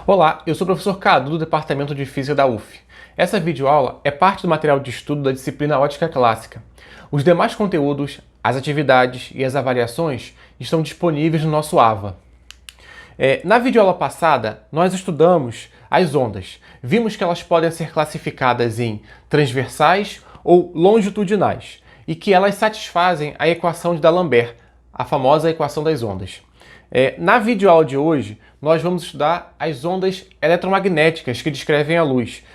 Olá, eu sou o professor Cadu do Departamento de Física da UF. Essa videoaula é parte do material de estudo da disciplina Ótica Clássica. Os demais conteúdos, as atividades e as avaliações estão disponíveis no nosso AVA. Na videoaula passada, nós estudamos as ondas. Vimos que elas podem ser classificadas em transversais ou longitudinais e que elas satisfazem a equação de D'Alembert, a famosa equação das ondas. Na videoaula de hoje, nós vamos estudar as ondas eletromagnéticas que descrevem a luz,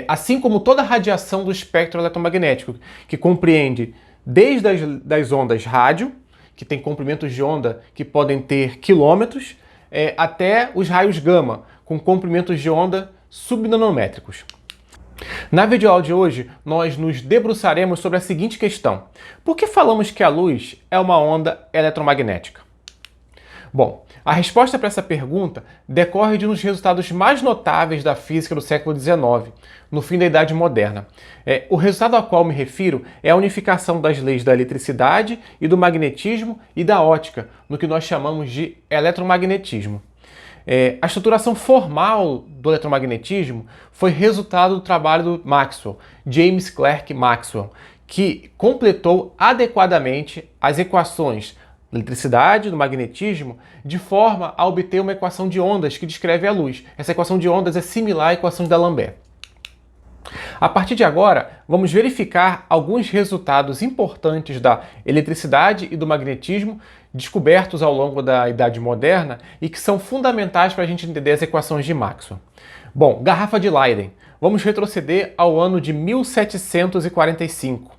assim como toda a radiação do espectro eletromagnético, que compreende desde as ondas rádio, que tem comprimentos de onda que podem ter quilômetros, até os raios gama, com comprimentos de onda subnanométricos. Na videoaula de hoje, nós nos debruçaremos sobre a seguinte questão: por que falamos que a luz é uma onda eletromagnética? Bom, a resposta para essa pergunta decorre de um dos resultados mais notáveis da física do século XIX, no fim da Idade Moderna. O resultado ao qual me refiro é a unificação das leis da eletricidade e do magnetismo e da ótica, no que nós chamamos de eletromagnetismo. A estruturação formal do eletromagnetismo foi resultado do trabalho do Maxwell, James Clerk Maxwell, que completou adequadamente as equações da eletricidade e do magnetismo de forma a obter uma equação de ondas que descreve a luz. Essa equação de ondas é similar à equação de D'Alembert. A partir de agora, vamos verificar alguns resultados importantes da eletricidade e do magnetismo descobertos ao longo da Idade Moderna e que são fundamentais para a gente entender as equações de Maxwell. Bom, garrafa de Leyden. Vamos retroceder ao ano de 1745.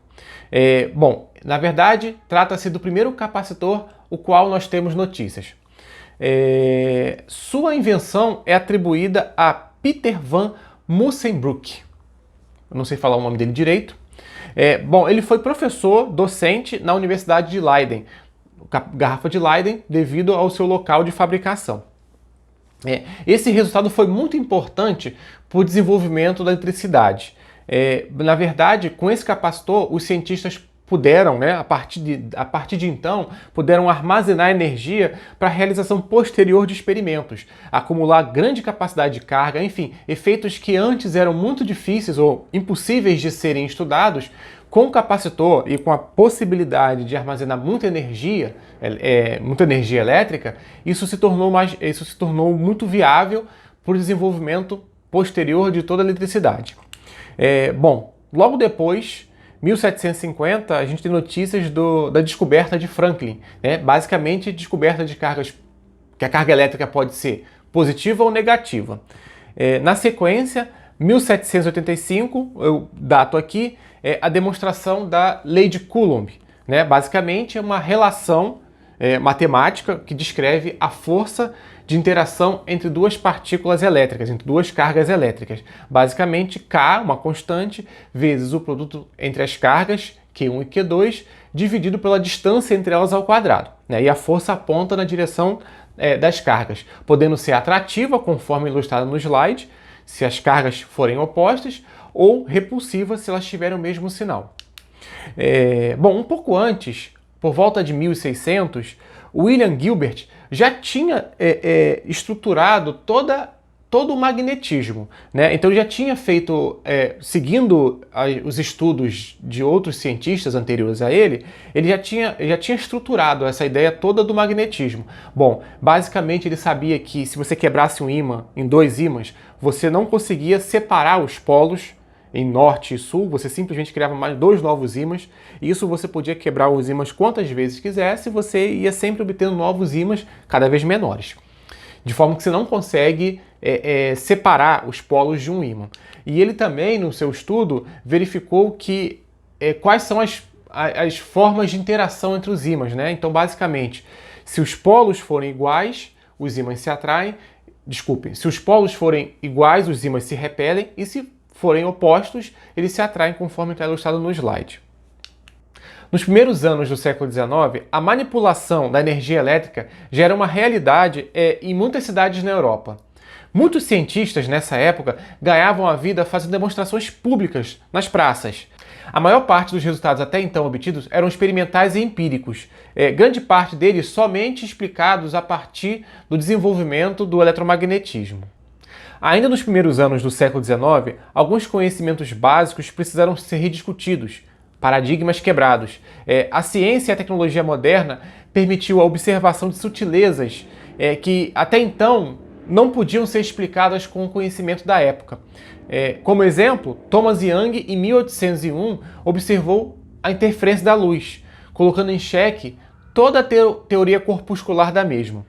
Na verdade, trata-se do primeiro capacitor o qual nós temos notícias. Sua invenção é atribuída a Peter van Mussenbroek. Eu não sei falar o nome dele direito. Ele foi professor docente na Universidade de Leiden, garrafa de Leyden, devido ao seu local de fabricação. Esse resultado foi muito importante para o desenvolvimento da eletricidade. Na verdade, com esse capacitor, os cientistas puderam, a partir de então, puderam armazenar energia para a realização posterior de experimentos, acumular grande capacidade de carga, enfim, efeitos que antes eram muito difíceis ou impossíveis de serem estudados. Com o capacitor e com a possibilidade de armazenar muita energia elétrica, isso se tornou muito viável para o desenvolvimento posterior de toda a eletricidade. Logo depois, 1750, a gente tem notícias da descoberta de Franklin, basicamente descoberta de cargas, que a carga elétrica pode ser positiva ou negativa. Na sequência, 1785, eu dato aqui, a demonstração da lei de Coulomb. Basicamente é uma relação matemática que descreve a força de interação entre duas partículas elétricas, entre duas cargas elétricas. Basicamente, K, uma constante, vezes o produto entre as cargas, Q1 e Q2, dividido pela distância entre elas ao quadrado. E a força aponta na direção das cargas, podendo ser atrativa, conforme ilustrado no slide, se as cargas forem opostas, ou repulsiva, se elas tiverem o mesmo sinal. Um pouco antes, por volta de 1600, William Gilbert já tinha estruturado todo o magnetismo. Então ele já tinha feito, seguindo os estudos de outros cientistas anteriores a ele já tinha estruturado essa ideia toda do magnetismo. Basicamente ele sabia que se você quebrasse um ímã em dois ímãs, você não conseguia separar os polos em norte e sul, você simplesmente criava mais dois novos ímãs, e isso você podia quebrar os ímãs quantas vezes quisesse, você ia sempre obtendo novos ímãs cada vez menores. De forma que você não consegue separar os polos de um ímã. E ele também, no seu estudo, verificou que quais são as formas de interação entre os ímãs. Então, basicamente, se os polos forem iguais, os ímãs se atraem. Desculpem, se os polos forem iguais, os ímãs se repelem, e se forem opostos, eles se atraem, conforme está ilustrado no slide. Nos primeiros anos do século XIX, a manipulação da energia elétrica já era uma realidade em muitas cidades na Europa. Muitos cientistas nessa época ganhavam a vida fazendo demonstrações públicas nas praças. A maior parte dos resultados até então obtidos eram experimentais e empíricos, grande parte deles somente explicados a partir do desenvolvimento do eletromagnetismo. Ainda nos primeiros anos do século XIX, alguns conhecimentos básicos precisaram ser rediscutidos, paradigmas quebrados. A ciência e a tecnologia moderna permitiu a observação de sutilezas que até então não podiam ser explicadas com o conhecimento da época. Como exemplo, Thomas Young, em 1801, observou a interferência da luz, colocando em xeque toda a teoria corpuscular da mesma.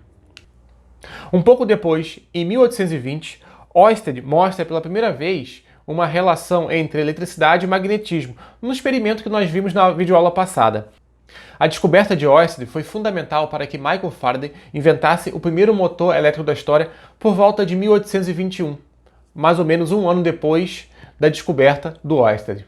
Um pouco depois, em 1820, Ørsted mostra pela primeira vez uma relação entre eletricidade e magnetismo, num experimento que nós vimos na videoaula passada. A descoberta de Ørsted foi fundamental para que Michael Faraday inventasse o primeiro motor elétrico da história por volta de 1821, mais ou menos um ano depois da descoberta do Ørsted.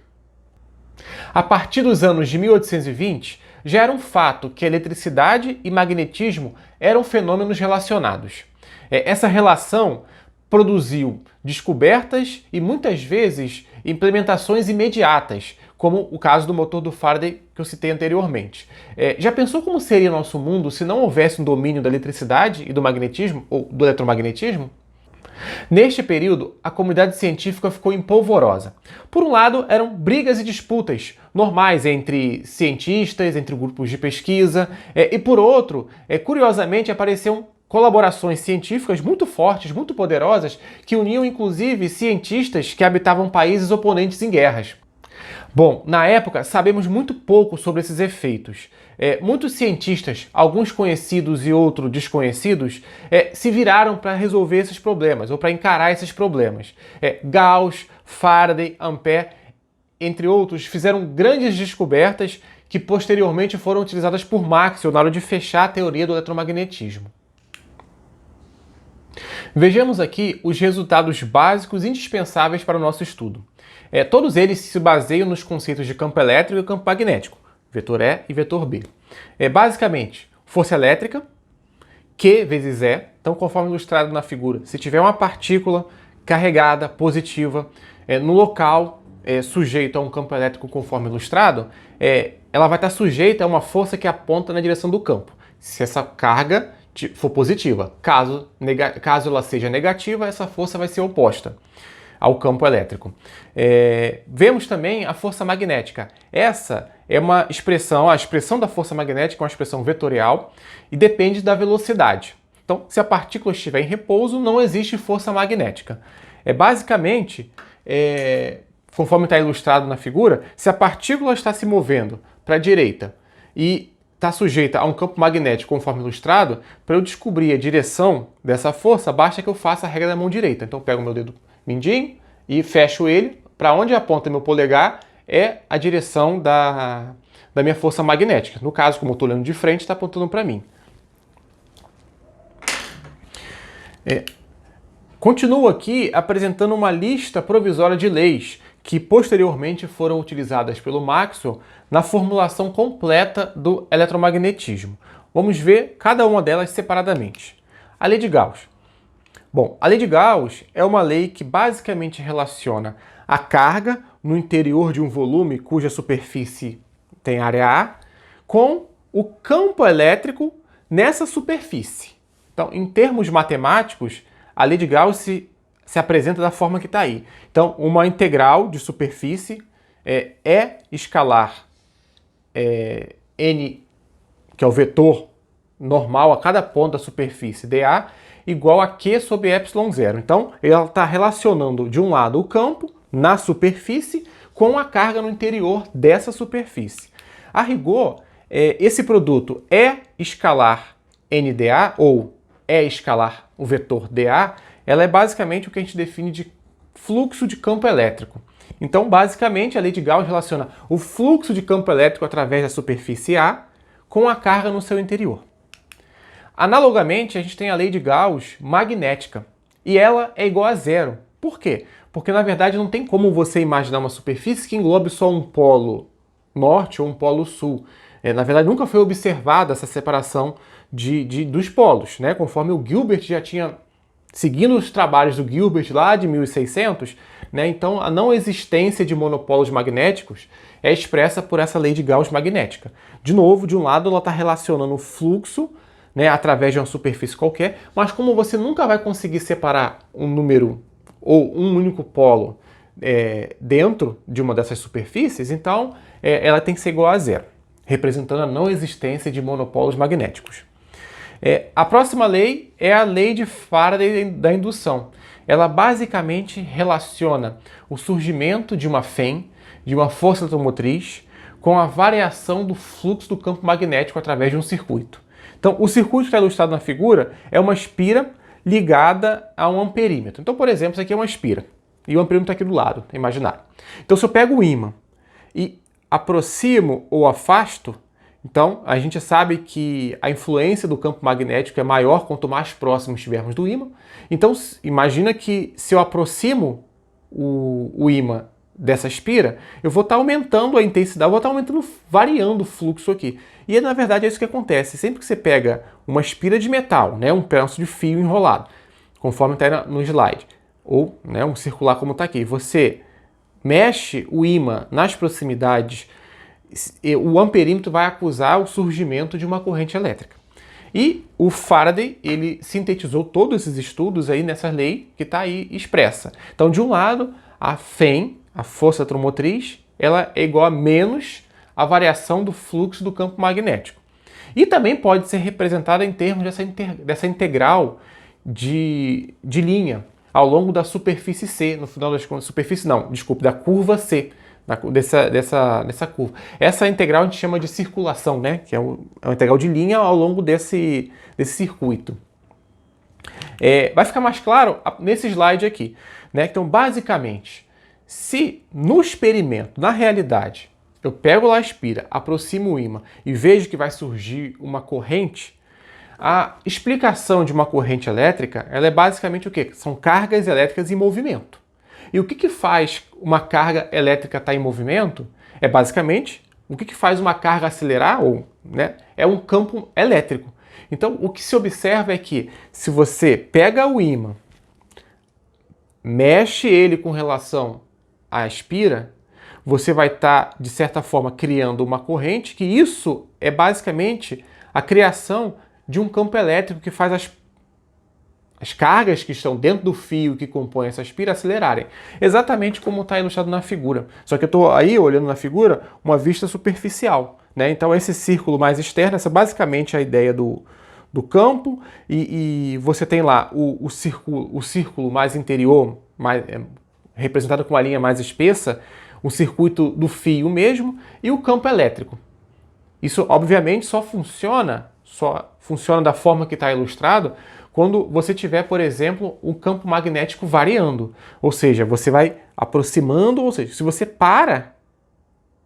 A partir dos anos de 1820, já era um fato que a eletricidade e magnetismo eram fenômenos relacionados. Essa relação produziu descobertas e muitas vezes implementações imediatas, como o caso do motor do Faraday que eu citei anteriormente. Já pensou como seria o nosso mundo se não houvesse um domínio da eletricidade e do magnetismo, ou do eletromagnetismo? Neste período, a comunidade científica ficou empolvorosa. Por um lado, eram brigas e disputas normais entre cientistas, entre grupos de pesquisa, e por outro, curiosamente, apareceram colaborações científicas muito fortes, muito poderosas, que uniam inclusive cientistas que habitavam países oponentes em guerras. Bom, na época sabemos muito pouco sobre esses efeitos. Muitos cientistas, alguns conhecidos e outros desconhecidos, se viraram para resolver esses problemas, ou para encarar esses problemas. Gauss, Faraday, Ampère, entre outros, fizeram grandes descobertas que posteriormente foram utilizadas por Maxwell na hora de fechar a teoria do eletromagnetismo. Vejamos aqui os resultados básicos indispensáveis para o nosso estudo. Todos eles se baseiam nos conceitos de campo elétrico e campo magnético, vetor E e vetor B. Basicamente, força elétrica, Q vezes E, então conforme ilustrado na figura, se tiver uma partícula carregada, positiva, no local sujeito a um campo elétrico conforme ilustrado, ela vai estar sujeita a uma força que aponta na direção do campo, se essa carga for positiva. Caso ela seja negativa, essa força vai ser oposta ao campo elétrico. Vemos também a força magnética. Essa é uma expressão, a expressão da força magnética é uma expressão vetorial e depende da velocidade. Então, se a partícula estiver em repouso, não existe força magnética. Basicamente, conforme está ilustrado na figura, se a partícula está se movendo para a direita e está sujeita a um campo magnético conforme ilustrado, para eu descobrir a direção dessa força, basta que eu faça a regra da mão direita. Então eu pego meu dedo mindinho e fecho ele, para onde aponta meu polegar é a direção da minha força magnética. No caso, como eu estou olhando de frente, está apontando para mim. Continuo aqui apresentando uma lista provisória de leis que posteriormente foram utilizadas pelo Maxwell na formulação completa do eletromagnetismo. Vamos ver cada uma delas separadamente. A lei de Gauss. Bom, a lei de Gauss é uma lei que basicamente relaciona a carga no interior de um volume cuja superfície tem área A com o campo elétrico nessa superfície. Então, em termos matemáticos, a lei de Gauss se apresenta da forma que está aí. Então, uma integral de superfície é escalar n, que é o vetor normal a cada ponto da superfície dA, igual a Q sobre ε0. Então, ela está relacionando de um lado o campo na superfície com a carga no interior dessa superfície. A rigor, esse produto é escalar NdA, ou é escalar o vetor dA, ela é basicamente o que a gente define de fluxo de campo elétrico. Então, basicamente, a lei de Gauss relaciona o fluxo de campo elétrico através da superfície A com a carga no seu interior. Analogamente, a gente tem a lei de Gauss magnética, e ela é igual a zero. Por quê? Porque, na verdade, não tem como você imaginar uma superfície que englobe só um polo norte ou um polo sul. Na verdade, nunca foi observada essa separação dos polos, né? Conforme o Gilbert já tinha, seguindo os trabalhos do Gilbert lá de 1600, né? Então a não existência de monopolos magnéticos é expressa por essa lei de Gauss magnética. De novo, de um lado ela está relacionando o fluxo, né, através de uma superfície qualquer, mas como você nunca vai conseguir separar um número ou um único polo dentro de uma dessas superfícies, então ela tem que ser igual a zero, representando a não existência de monopolos magnéticos. A próxima lei é a lei de Faraday da indução. Ela basicamente relaciona o surgimento de uma FEM, de uma força eletromotriz, com a variação do fluxo do campo magnético através de um circuito. Então, o circuito que está ilustrado na figura é uma espira ligada a um amperímetro. Então, por exemplo, isso aqui é uma espira e o amperímetro está aqui do lado, imaginário. Então, se eu pego o ímã e aproximo ou afasto, então a gente sabe que a influência do campo magnético é maior quanto mais próximo estivermos do ímã. Então, imagina que se eu aproximo o ímã dessa espira, eu vou estar aumentando a intensidade, vou estar variando o fluxo aqui. E na verdade é isso que acontece. Sempre que você pega uma espira de metal, né, um pedaço de fio enrolado, conforme está no slide, ou um circular como está aqui, você mexe o ímã nas proximidades, o amperímetro vai acusar o surgimento de uma corrente elétrica. E o Faraday, ele sintetizou todos esses estudos aí nessa lei que está aí expressa. Então, de um lado, a FEM, a força eletromotriz, ela é igual a menos a variação do fluxo do campo magnético. E também pode ser representada em termos dessa integral de linha ao longo da superfície C, no final das contas, da curva C, dessa curva. Essa integral a gente chama de circulação, né? Que é uma integral de linha ao longo desse circuito. Vai ficar mais claro nesse slide aqui, né? Então, basicamente, se no experimento, na realidade, eu pego lá a espira, aproximo o ímã e vejo que vai surgir uma corrente, a explicação de uma corrente elétrica, ela é basicamente o quê? São cargas elétricas em movimento. E o que faz uma carga elétrica estar em movimento? É basicamente o que faz uma carga acelerar, é um campo elétrico. Então, o que se observa é que se você pega o ímã, mexe ele com relação à espira, você vai estar, de certa forma, criando uma corrente, que isso é basicamente a criação de um campo elétrico que faz as cargas que estão dentro do fio que compõe essa espira acelerarem. Exatamente como está ilustrado na figura. Só que eu estou aí olhando na figura uma vista superficial, né? Então esse círculo mais externo, essa é basicamente a ideia do campo, e você tem lá o círculo mais interior, representado com uma linha mais espessa, o circuito do fio mesmo, e o campo elétrico. Isso, obviamente, só funciona da forma que está ilustrado quando você tiver, por exemplo, um campo magnético variando. Ou seja, você vai aproximando, ou seja, se você para,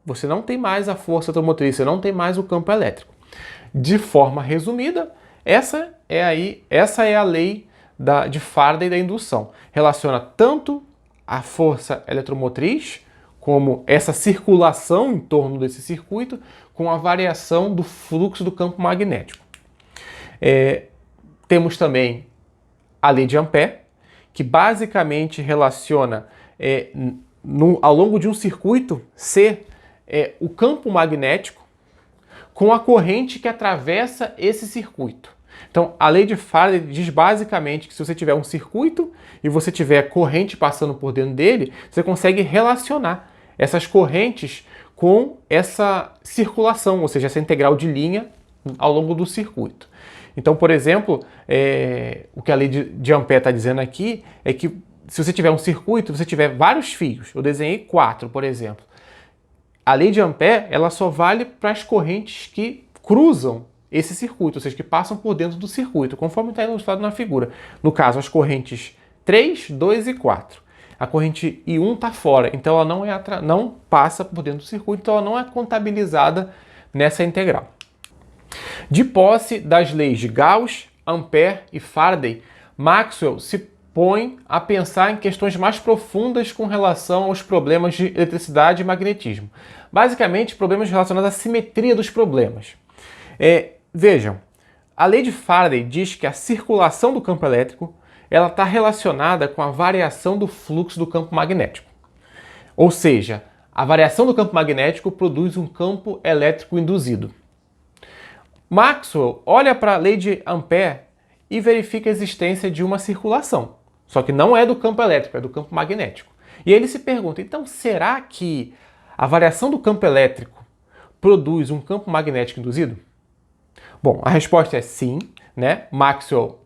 você não tem mais a força automotriz, você não tem mais o campo elétrico. De forma resumida, essa é a lei de Faraday da indução. Relaciona tanto a força eletromotriz, como essa circulação em torno desse circuito, com a variação do fluxo do campo magnético. Temos também a lei de Ampère, que basicamente relaciona ao longo de um circuito C o campo magnético com a corrente que atravessa esse circuito. Então, a lei de Faraday diz basicamente que se você tiver um circuito e você tiver corrente passando por dentro dele, você consegue relacionar essas correntes com essa circulação, ou seja, essa integral de linha ao longo do circuito. Então, por exemplo, o que a lei de Ampère está dizendo aqui é que se você tiver um circuito, você tiver vários fios, eu desenhei 4, por exemplo, a lei de Ampère ela só vale para as correntes que cruzam esse circuito, ou seja, que passam por dentro do circuito, conforme está ilustrado na figura. No caso, as correntes 3, 2 e 4. A corrente I1 está fora, então ela não passa por dentro do circuito, então ela não é contabilizada nessa integral. De posse das leis de Gauss, Ampère e Faraday, Maxwell se põe a pensar em questões mais profundas com relação aos problemas de eletricidade e magnetismo. Basicamente, problemas relacionados à simetria dos problemas. Vejam, a lei de Faraday diz que a circulação do campo elétrico ela está relacionada com a variação do fluxo do campo magnético. Ou seja, a variação do campo magnético produz um campo elétrico induzido. Maxwell olha para a lei de Ampère e verifica a existência de uma circulação. só que não é do campo elétrico, é do campo magnético. E aí ele se pergunta, então será que a variação do campo elétrico produz um campo magnético induzido? Bom, a resposta é sim, né? Maxwell,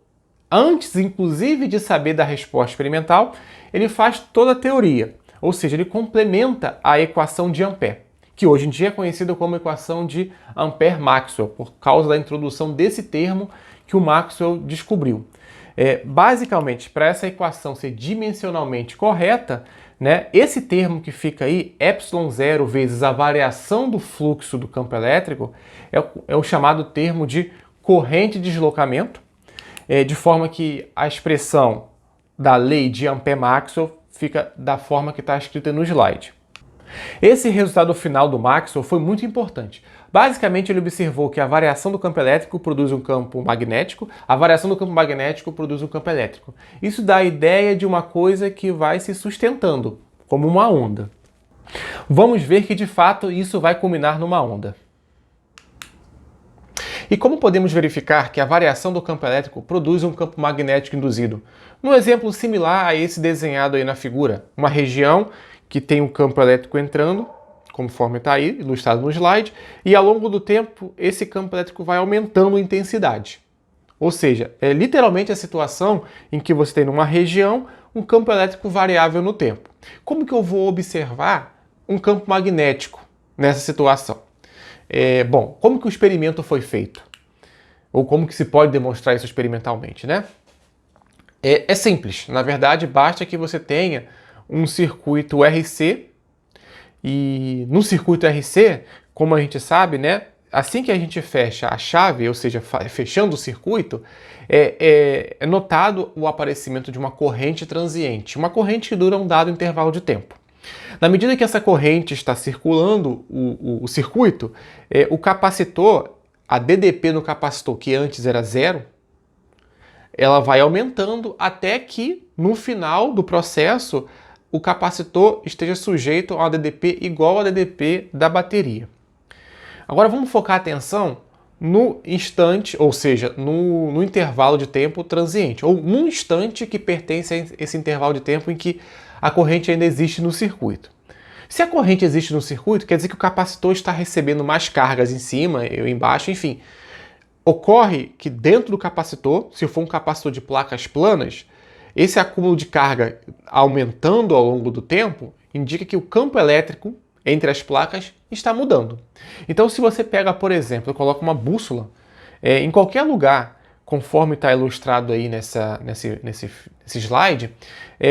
antes inclusive de saber da resposta experimental, ele faz toda a teoria, ou seja, ele complementa a equação de Ampère, que hoje em dia é conhecida como equação de Ampère-Maxwell, por causa da introdução desse termo que o Maxwell descobriu. Basicamente, para essa equação ser dimensionalmente correta, né, esse termo que fica aí, ε0 vezes a variação do fluxo do campo elétrico, é o chamado termo de corrente de deslocamento, de forma que a expressão da lei de Ampère-Maxwell fica da forma que está escrita no slide. Esse resultado final do Maxwell foi muito importante. Basicamente, ele observou que a variação do campo elétrico produz um campo magnético, a variação do campo magnético produz um campo elétrico. Isso dá a ideia de uma coisa que vai se sustentando, como uma onda. Vamos ver que, de fato, isso vai culminar numa onda. E como podemos verificar que a variação do campo elétrico produz um campo magnético induzido? Num exemplo similar a esse desenhado aí na figura, uma região que tem um campo elétrico entrando, conforme está aí, ilustrado no slide, e ao longo do tempo esse campo elétrico vai aumentando a intensidade. Ou seja, é literalmente a situação em que você tem numa região um campo elétrico variável no tempo. Como que eu vou observar um campo magnético nessa situação? Bom, como que o experimento foi feito? Ou como que se pode demonstrar isso experimentalmente, né? É simples, na verdade basta que você tenha um circuito RC, e no circuito RC, como a gente sabe, né, assim que a gente fecha a chave, ou seja, fechando o circuito, é notado o aparecimento de uma corrente transiente, uma corrente que dura um dado intervalo de tempo. Na medida que essa corrente está circulando o circuito, o capacitor, a DDP no capacitor, que antes era 0, ela vai aumentando até que, no final do processo, o capacitor esteja sujeito a uma DDP igual à DDP da bateria. Agora vamos focar a atenção no instante, ou seja, no intervalo de tempo transiente, ou num instante que pertence a esse intervalo de tempo em que a corrente ainda existe no circuito. Se a corrente existe no circuito, quer dizer que o capacitor está recebendo mais cargas em cima ou embaixo, enfim. Ocorre que dentro do capacitor, se for um capacitor de placas planas, esse acúmulo de carga aumentando ao longo do tempo indica que o campo elétrico entre as placas está mudando. Então, se você pega, por exemplo, coloca uma bússola em qualquer lugar, conforme está ilustrado aí nesse slide,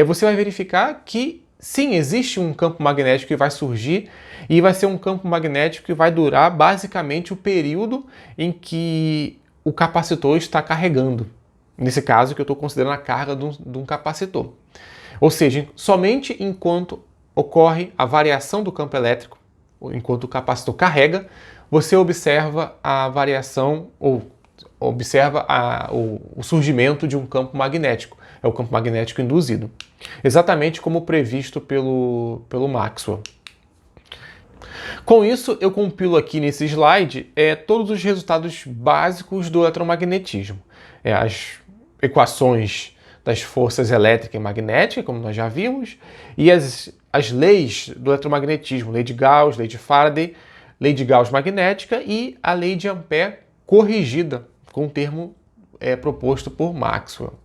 você vai verificar que sim, existe um campo magnético que vai surgir e vai ser um campo magnético que vai durar basicamente o período em que o capacitor está carregando. Nesse caso, que eu estou considerando a carga de um capacitor. Ou seja, somente enquanto ocorre a variação do campo elétrico, enquanto o capacitor carrega, você observa a variação ou observa o surgimento de um campo magnético. É o campo magnético induzido. Exatamente como previsto pelo Maxwell. Com isso, eu compilo aqui nesse slide todos os resultados básicos do eletromagnetismo. As equações das forças elétrica e magnética, como nós já vimos, e as leis do eletromagnetismo, lei de Gauss, lei de Faraday, lei de Gauss magnética e a lei de Ampère corrigida com o termo proposto por Maxwell.